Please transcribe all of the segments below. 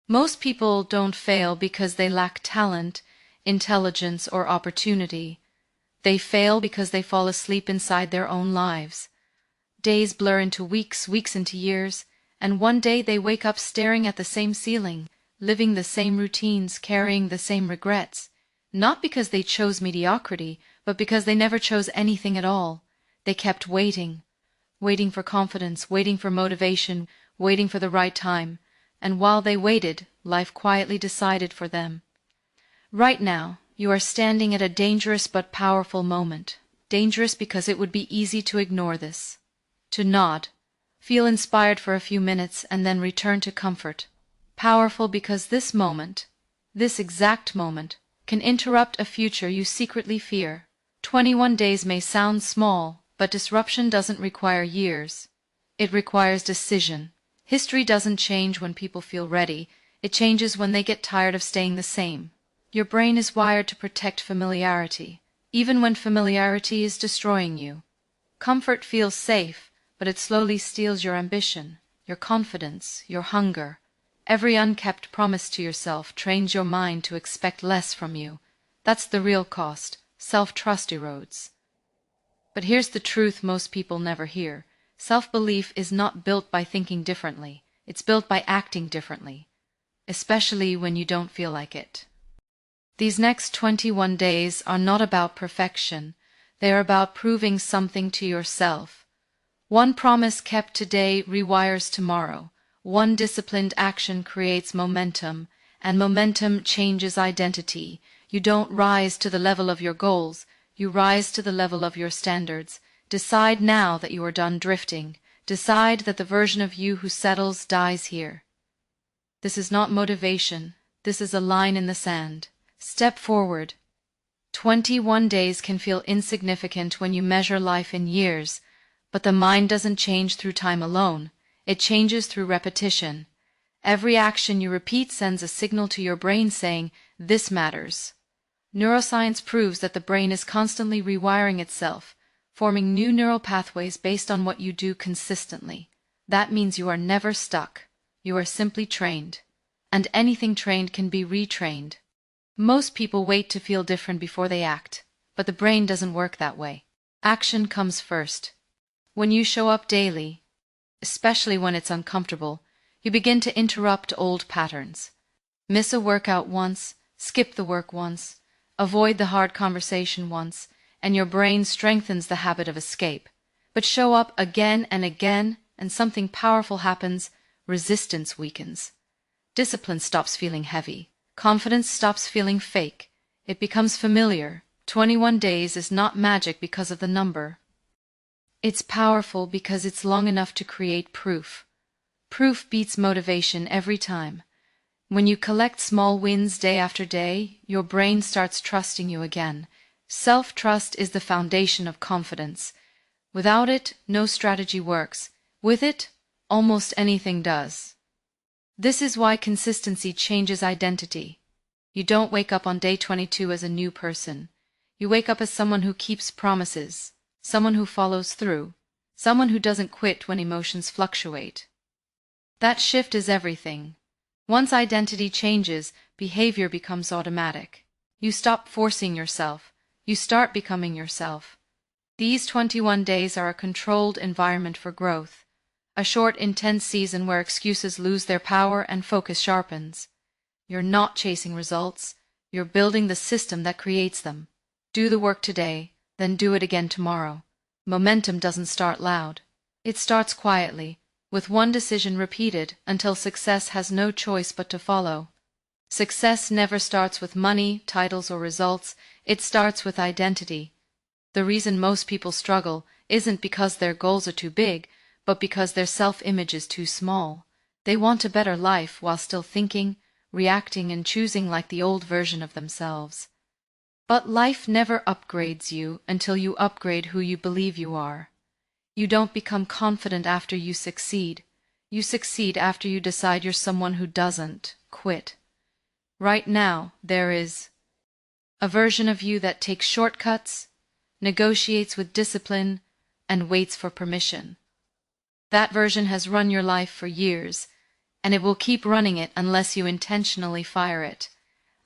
Most people don't fail because they lack talent, intelligence, or opportunity. They fail because they fall asleep inside their own lives. Days blur into weeks, weeks into years, and one day they wake up staring at the same ceiling, living the same routines, carrying the same regrets. Not because they chose mediocrity, but because they never chose anything at all. They kept waiting, waiting for confidence, waiting for motivation, waiting for the right time. And while they waited, life quietly decided for them. Right now, you are standing at a dangerous but powerful moment. Dangerous because it would be easy to ignore this. To nod, feel inspired for a few minutes, and then return to comfort. Powerful because this moment, this exact moment, can interrupt a future you secretly fear. 21 days may sound small, but disruption doesn't require years. It requires decision. History doesn't change when people feel ready. It changes when they get tired of staying the same. Your brain is wired to protect familiarity, even when familiarity is destroying you. Comfort feels safe, but it slowly steals your ambition, your confidence, your hunger. Every unkept promise to yourself trains your mind to expect less from you. That's the real cost. Self-trust erodes. But here's the truth most people never hear. Self-belief is not built by thinking differently. It's built by acting differently, especially when you don't feel like it. These next 21 days are not about perfection. They are about proving something to yourself. One promise kept today rewires tomorrow. One disciplined action creates momentum, and momentum changes identity. You don't rise to the level of your goals. You rise to the level of your standards. Decide now that you are done drifting. Decide that the version of you who settles dies here. This is not motivation. This is a line in the sand. Step forward. 21 days can feel insignificant when you measure life in years, but the mind doesn't change through time alone. It changes through repetition. Every action you repeat sends a signal to your brain saying, "This matters." Neuroscience proves that the brain is constantly rewiring itself, forming new neural pathways based on what you do consistently. That means you are never stuck. You are simply trained. And anything trained can be retrained. Most people wait to feel different before they act, but the brain doesn't work that way. Action comes first. When you show up daily, especially when it's uncomfortable, you begin to interrupt old patterns. Miss a workout once, skip the work once, avoid the hard conversation once, and your brain strengthens the habit of escape. But show up again and again, and something powerful happens. Resistance weakens. Discipline stops feeling heavy. Confidence stops feeling fake. It becomes familiar. 21 days is not magic because of the number. It's powerful because it's long enough to create proof. Proof beats motivation every time. When you collect small wins day after day, your brain starts trusting you again. Self-trust is the foundation of confidence. Without it, no strategy works. With it, almost anything does. This is why consistency changes identity. You don't wake up on day 22 as a new person. You wake up as someone who keeps promises, someone who follows through, someone who doesn't quit when emotions fluctuate. That shift is everything. Once identity changes, behavior becomes automatic. You stop forcing yourself. You start becoming yourself. These 21 days are a controlled environment for growth. A short, intense season where excuses lose their power and focus sharpens. You're not chasing results. You're building the system that creates them. Do the work today, then do it again tomorrow. Momentum doesn't start loud. It starts quietly, with one decision repeated until success has no choice but to follow. Success never starts with money, titles, or results. It starts with identity. The reason most people struggle isn't because their goals are too big, but because their self-image is too small. They want a better life while still thinking, reacting, and choosing like the old version of themselves. But life never upgrades you until you upgrade who you believe you are. You don't become confident after you succeed. You succeed after you decide you're someone who doesn't quit. Right now, there is a version of you that takes shortcuts, negotiates with discipline, and waits for permission. That version has run your life for years, and it will keep running it unless you intentionally fire it.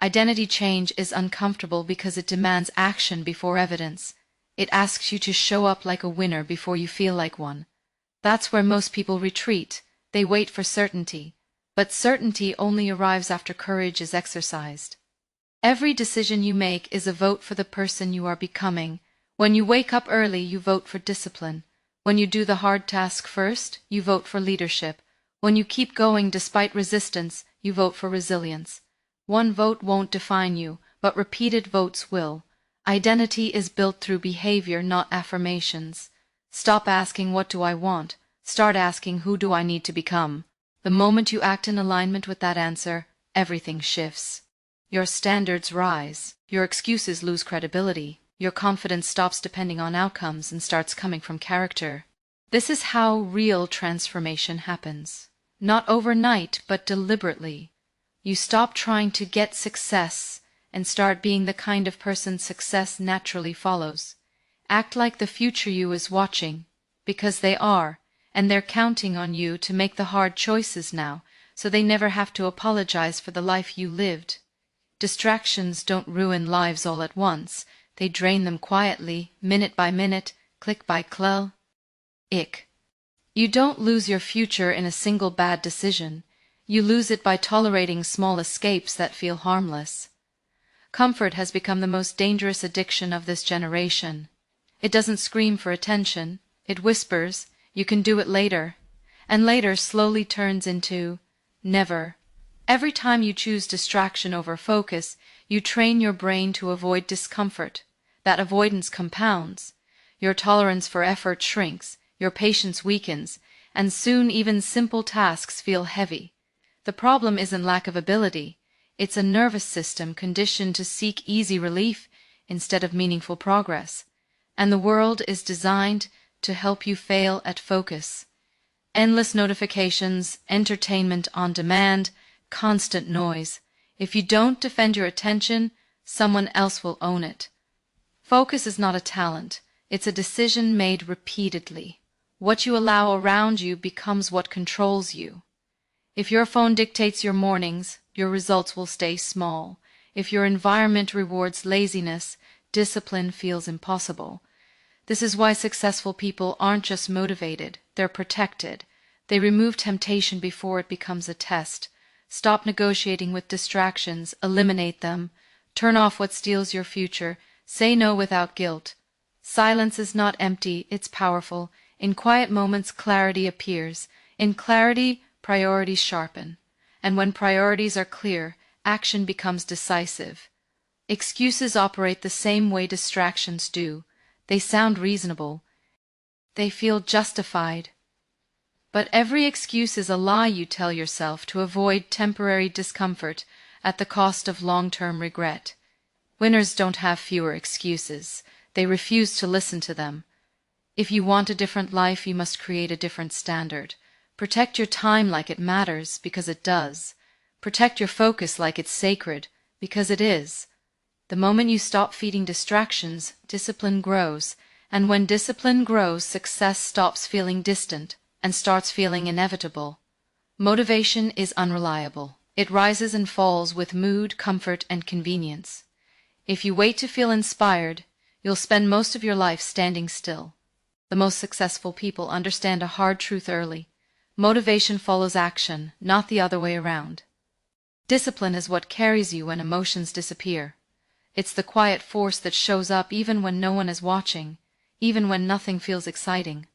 Identity change is uncomfortable because it demands action before evidence. It asks you to show up like a winner before you feel like one. That's where most people retreat. They wait for certainty. But certainty only arrives after courage is exercised. Every decision you make is a vote for the person you are becoming. When you wake up early, you vote for discipline. When you do the hard task first, you vote for leadership. When you keep going despite resistance, you vote for resilience. One vote won't define you, but repeated votes will. Identity is built through behavior, not affirmations. Stop asking, "What do I want?" Start asking, "Who do I need to become?" The moment you act in alignment with that answer, everything shifts. Your standards rise. Your excuses lose credibility. Your confidence stops depending on outcomes and starts coming from character. This is how real transformation happens. Not overnight, but deliberately. You stop trying to get success and start being the kind of person success naturally follows. Act like the future you is watching, because they are, and they're counting on you to make the hard choices now, so they never have to apologize for the life you lived. Distractions don't ruin lives all at once. They drain them quietly, minute by minute, click by click. You don't lose your future in a single bad decision. You lose it by tolerating small escapes that feel harmless. Comfort has become the most dangerous addiction of this generation. It doesn't scream for attention. It whispers, "You can do it later." And later slowly turns into never. Every time you choose distraction over focus, you train your brain to avoid discomfort. That avoidance compounds. Your tolerance for effort shrinks, your patience weakens, and soon even simple tasks feel heavy. The problem isn't lack of ability. It's a nervous system conditioned to seek easy relief instead of meaningful progress. And the world is designed to help you fail at focus. Endless notifications, entertainment on demand, constant noise. If you don't defend your attention, someone else will own it. Focus is not a talent. It's a decision made repeatedly. What you allow around you becomes what controls you. If your phone dictates your mornings, your results will stay small. If your environment rewards laziness, discipline feels impossible. This is why successful people aren't just motivated, they're protected. They remove temptation before it becomes a test. Stop negotiating with distractions, eliminate them. Turn off what steals your future. Say no without guilt. Silence is not empty, it's powerful. In quiet moments, clarity appears. In clarity, priorities sharpen. And when priorities are clear, action becomes decisive. Excuses operate the same way distractions do. They sound reasonable. They feel justified. But every excuse is a lie you tell yourself to avoid temporary discomfort at the cost of long-term regret. Winners don't have fewer excuses. They refuse to listen to them. If you want a different life, you must create a different standard. Protect your time like it matters, because it does. Protect your focus like it's sacred, because it is. The moment you stop feeding distractions, discipline grows, and when discipline grows, success stops feeling distant and starts feeling inevitable. Motivation is unreliable. It rises and falls with mood, comfort, and convenience. If you wait to feel inspired, you'll spend most of your life standing still. The most successful people understand a hard truth early. Motivation follows action, not the other way around. Discipline is what carries you when emotions disappear. It's the quiet force that shows up even when no one is watching, even when nothing feels exciting.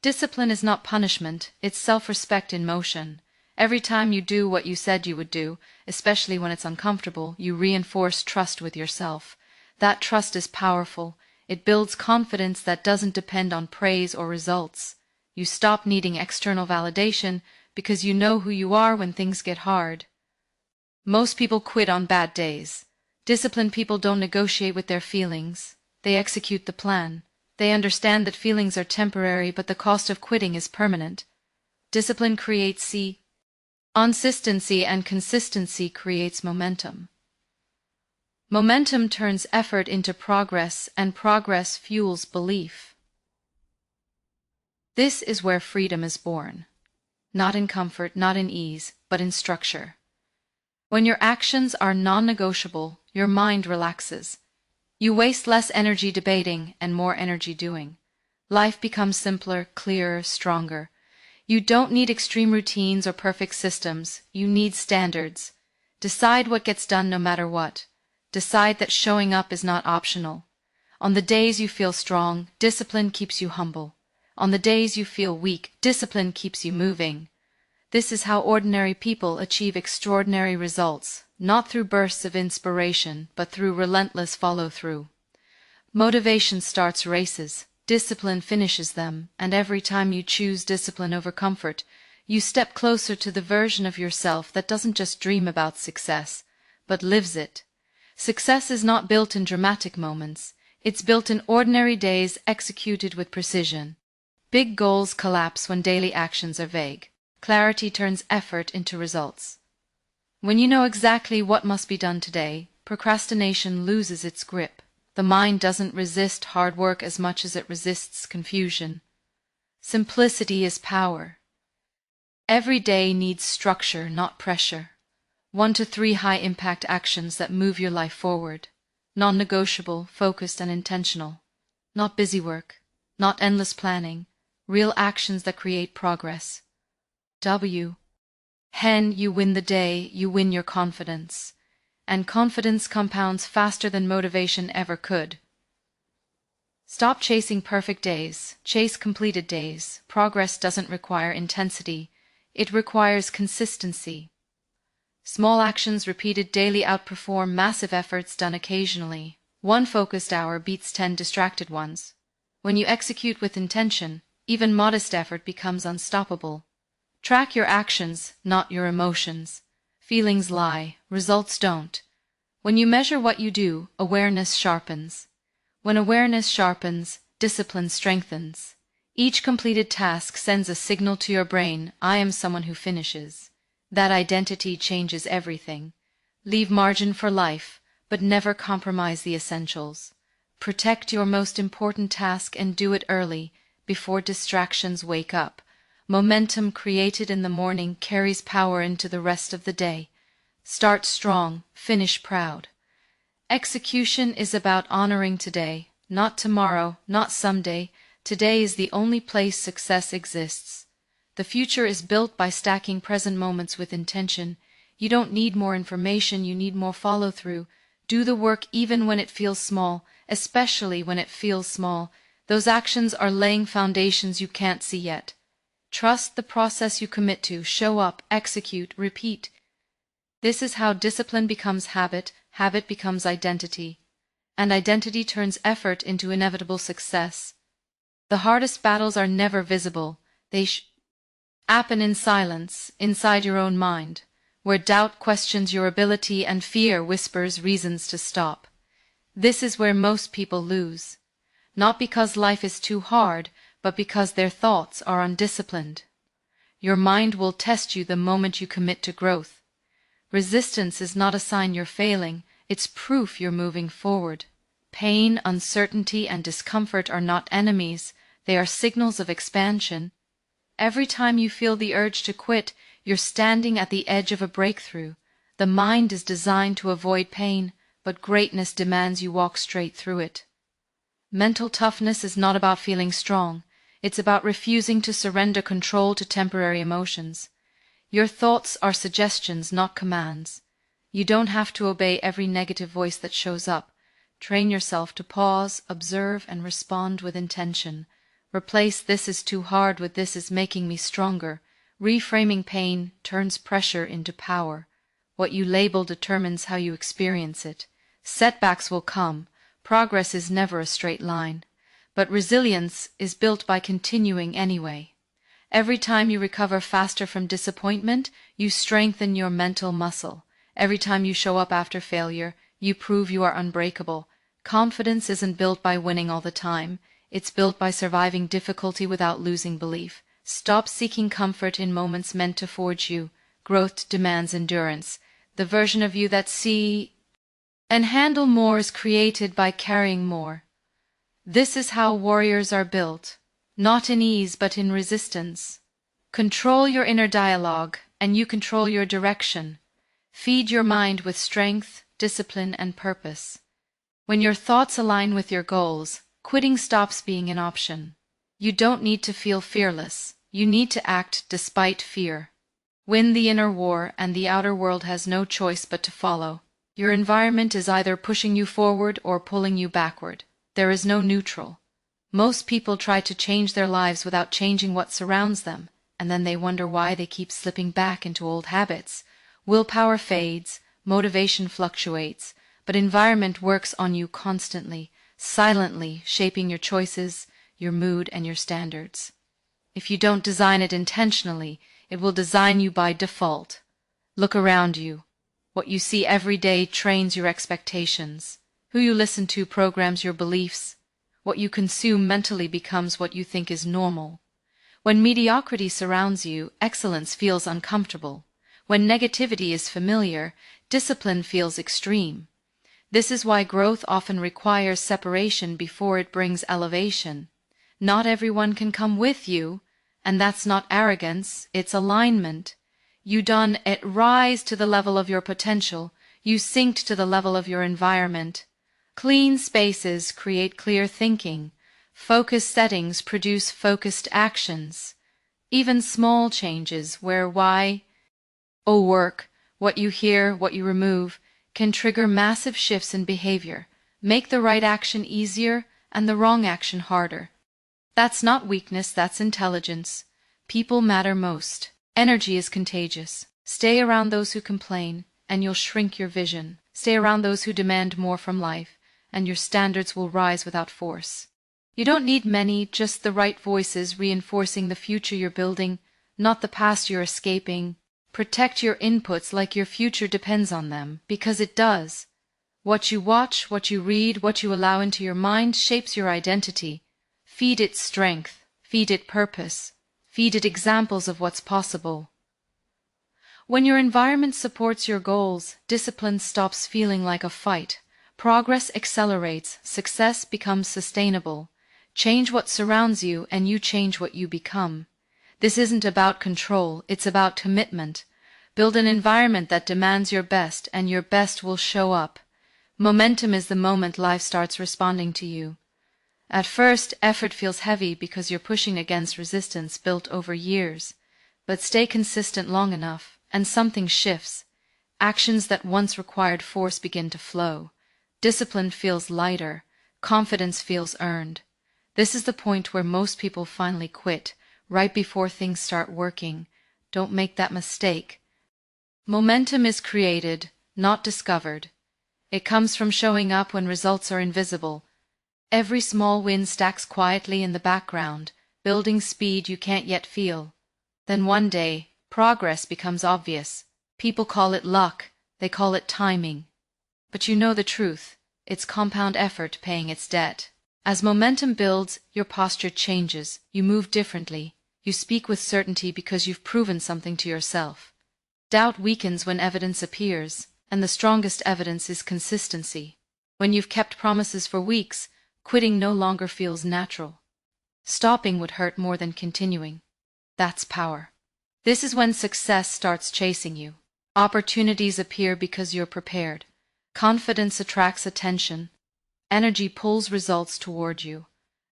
Discipline is not punishment, it's self-respect in motion. Every time you do what you said you would do, especially when it's uncomfortable, you reinforce trust with yourself. That trust is powerful. It builds confidence that doesn't depend on praise or results. You stop needing external validation because you know who you are when things get hard. Most people quit on bad days. Disciplined people don't negotiate with their feelings. They execute the plan. They understand that feelings are temporary, but the cost of quitting is permanent. Discipline creates consistency, and consistency creates momentum. Momentum turns effort into progress, and progress fuels belief. This is where freedom is born. not in comfort, not in ease, but in structure. When your actions are non-negotiable, your mind relaxes. You waste less energy debating and more energy doing. Life becomes simpler, clearer, stronger. You don't need extreme routines or perfect systems. You need standards. Decide what gets done no matter what. Decide that showing up is not optional. On the days you feel strong, discipline keeps you humble. On the days you feel weak, discipline keeps you moving. This is how ordinary people achieve extraordinary results, not through bursts of inspiration, but through relentless follow-through. Motivation starts races, discipline finishes them, and every time you choose discipline over comfort, you step closer to the version of yourself that doesn't just dream about success, but lives it. Success is not built in dramatic moments. It's built in ordinary days executed with precision. Big goals collapse when daily actions are vague. Clarity turns effort into results. When you know exactly what must be done today, procrastination loses its grip. The mind doesn't resist hard work as much as it resists confusion. Simplicity is power. Every day needs structure, not pressure. 1 to 3 high-impact actions that move your life forward. Non-negotiable, focused, and intentional. Not busy work, not endless planning. Real actions that create progress. You win the day, you win your confidence. And confidence compounds faster than motivation ever could. Stop chasing perfect days, chase completed days. Progress doesn't require intensity, it requires consistency. Small actions repeated daily outperform massive efforts done occasionally. 1 focused hour beats 10 distracted ones. When you execute with intention, even modest effort becomes unstoppable. Track your actions, not your emotions. Feelings lie, results don't. When you measure what you do, awareness sharpens. When awareness sharpens, discipline strengthens. Each completed task sends a signal to your brain, I am someone who finishes. That identity changes everything. Leave margin for life, but never compromise the essentials. Protect your most important task and do it early, before distractions wake up. Momentum created in the morning carries power into the rest of the day. Start strong, finish proud. Execution is about honoring today, not tomorrow, not someday. Today is the only place success exists. The future is built by stacking present moments with intention. You don't need more information, you need more follow-through. Do the work even when it feels small, especially when it feels small. Those actions are laying foundations you can't see yet. Trust the process you commit to. Show up, execute, repeat. This is how discipline becomes habit, habit becomes identity, and identity turns effort into inevitable success. The hardest battles are never visible. They happen in silence, inside your own mind, where doubt questions your ability and fear whispers reasons to stop. This is where most people lose. Not because life is too hard, but because their thoughts are undisciplined. Your mind will test you the moment you commit to growth. Resistance is not a sign you're failing, it's proof you're moving forward. Pain, uncertainty, and discomfort are not enemies, they are signals of expansion. Every time you feel the urge to quit, you're standing at the edge of a breakthrough. The mind is designed to avoid pain, but greatness demands you walk straight through it. Mental toughness is not about feeling strong. It's about refusing to surrender control to temporary emotions. Your thoughts are suggestions, not commands. You don't have to obey every negative voice that shows up. Train yourself to pause, observe, and respond with intention. Replace "this is too hard" with "this is making me stronger." Reframing pain turns pressure into power. What you label determines how you experience it. Setbacks will come. Progress is never a straight line. But resilience is built by continuing anyway. Every time you recover faster from disappointment, you strengthen your mental muscle. Every time you show up after failure, you prove you are unbreakable. Confidence isn't built by winning all the time. It's built by surviving difficulty without losing belief. Stop seeking comfort in moments meant to forge you. Growth demands endurance. The version of you that see and handle more is created by carrying more. This is how warriors are built, not in ease but in resistance. Control your inner dialogue, and you control your direction. Feed your mind with strength, discipline, and purpose. When your thoughts align with your goals, quitting stops being an option. You don't need to feel fearless. You need to act despite fear. Win the inner war, and the outer world has no choice but to follow. Your environment is either pushing you forward or pulling you backward. There is no neutral. Most people try to change their lives without changing what surrounds them, and then they wonder why they keep slipping back into old habits. Willpower fades, motivation fluctuates, but environment works on you constantly, silently shaping your choices, your mood, and your standards. If you don't design it intentionally, it will design you by default. Look around you. What you see every day trains your expectations. Who you listen to programs your beliefs. What you consume mentally becomes what you think is normal. When mediocrity surrounds you, excellence feels uncomfortable. When negativity is familiar, discipline feels extreme. This is why growth often requires separation before it brings elevation. Not everyone can come with you, and that's not arrogance, it's alignment. You don't rise to the level of your potential, you sink to the level of your environment. Clean spaces create clear thinking. Focused settings produce focused actions. Even small changes where work, what you hear, what you remove, can trigger massive shifts in behavior, make the right action easier and the wrong action harder. That's not weakness, that's intelligence. People matter most. Energy is contagious. Stay around those who complain, and you'll shrink your vision. Stay around those who demand more from life, and your standards will rise without force. You don't need many, just the right voices reinforcing the future you're building, not the past you're escaping. Protect your inputs like your future depends on them, because it does. What you watch, what you read, what you allow into your mind shapes your identity. Feed it strength, feed it purpose, feed it examples of what's possible. When your environment supports your goals, discipline stops feeling like a fight. Progress accelerates, success becomes sustainable. Change what surrounds you, and you change what you become. This isn't about control, it's about commitment. Build an environment that demands your best, and your best will show up. Momentum is the moment life starts responding to you. At first, effort feels heavy because you're pushing against resistance built over years. But stay consistent long enough, and something shifts. Actions that once required force begin to flow. Discipline feels lighter. Confidence feels earned. This is the point where most people finally quit, right before things start working. Don't make that mistake. Momentum is created, not discovered. It comes from showing up when results are invisible. Every small win stacks quietly in the background, building speed you can't yet feel. Then one day, progress becomes obvious. People call it luck, they call it timing. But you know the truth. It's compound effort paying its debt. As momentum builds, your posture changes. You move differently. You speak with certainty because you've proven something to yourself. Doubt weakens when evidence appears, and the strongest evidence is consistency. When you've kept promises for weeks, quitting no longer feels natural. Stopping would hurt more than continuing. That's power. This is when success starts chasing you. Opportunities appear because you're prepared. Confidence attracts attention. Energy pulls results toward you.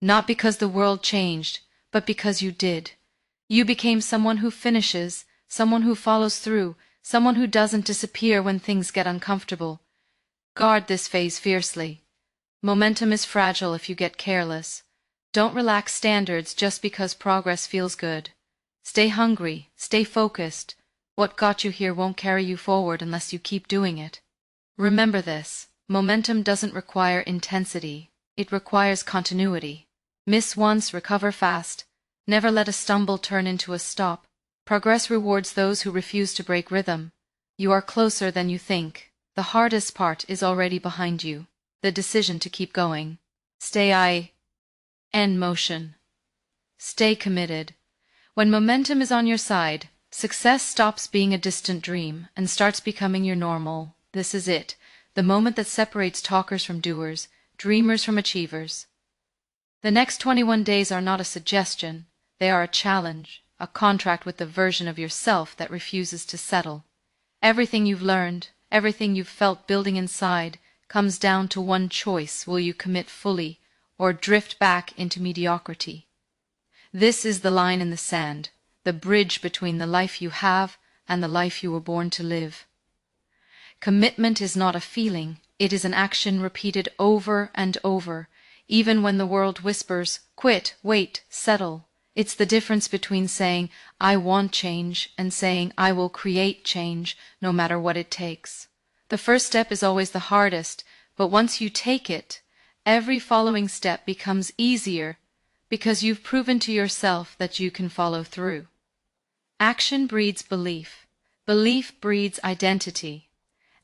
Not because the world changed, but because you did. You became someone who finishes, someone who follows through, someone who doesn't disappear when things get uncomfortable. Guard this phase fiercely. Momentum is fragile if you get careless. Don't relax standards just because progress feels good. Stay hungry, stay focused. What got you here won't carry you forward unless you keep doing it. Remember this. Momentum doesn't require intensity. It requires continuity. Miss once, recover fast. Never let a stumble turn into a stop. Progress rewards those who refuse to break rhythm. You are closer than you think. The hardest part is already behind you. The decision to keep going. Stay in motion. Stay committed. When momentum is on your side, success stops being a distant dream and starts becoming your normal. This is it. The moment that separates talkers from doers, dreamers from achievers. The next 21 days are not a suggestion, they are a challenge, a contract with the version of yourself that refuses to settle. Everything you've learned, everything you've felt building inside, comes down to one choice: will you commit fully or drift back into mediocrity? This is the line in the sand, the bridge between the life you have and the life you were born to live. Commitment is not a feeling, it is an action repeated over and over, even when the world whispers, quit, wait, settle. It's the difference between saying, I want change, and saying, I will create change, no matter what it takes. The first step is always the hardest, but once you take it, every following step becomes easier because you've proven to yourself that you can follow through. Action breeds belief. Belief breeds identity.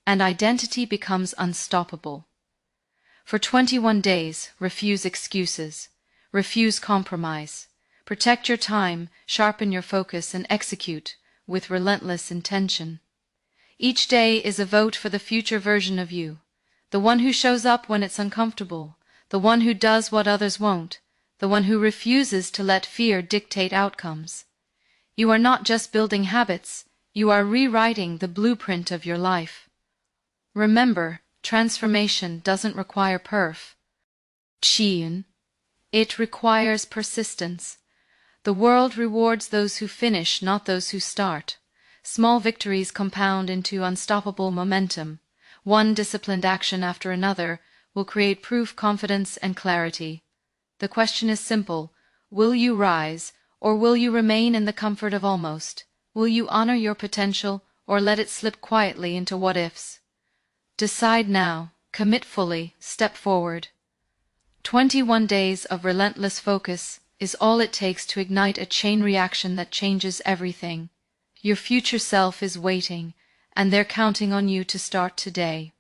And identity becomes unstoppable. For 21 days, refuse excuses. Refuse compromise. Protect your time, sharpen your focus, and execute with relentless intention. Each day is a vote for the future version of you, the one who shows up when it's uncomfortable, the one who does what others won't, the one who refuses to let fear dictate outcomes. You are not just building habits, you are rewriting the blueprint of your life. Remember, transformation doesn't require perfection. It requires persistence. The world rewards those who finish, not those who start. Small victories compound into unstoppable momentum. One disciplined action after another will create proof, confidence, and clarity. The question is simple: will you rise, or will you remain in the comfort of almost? Will you honor your potential, or let it slip quietly into what-ifs? Decide now, commit fully, step forward. 21 days of relentless focus is all it takes to ignite a chain reaction that changes everything. Your future self is waiting, and they're counting on you to start today.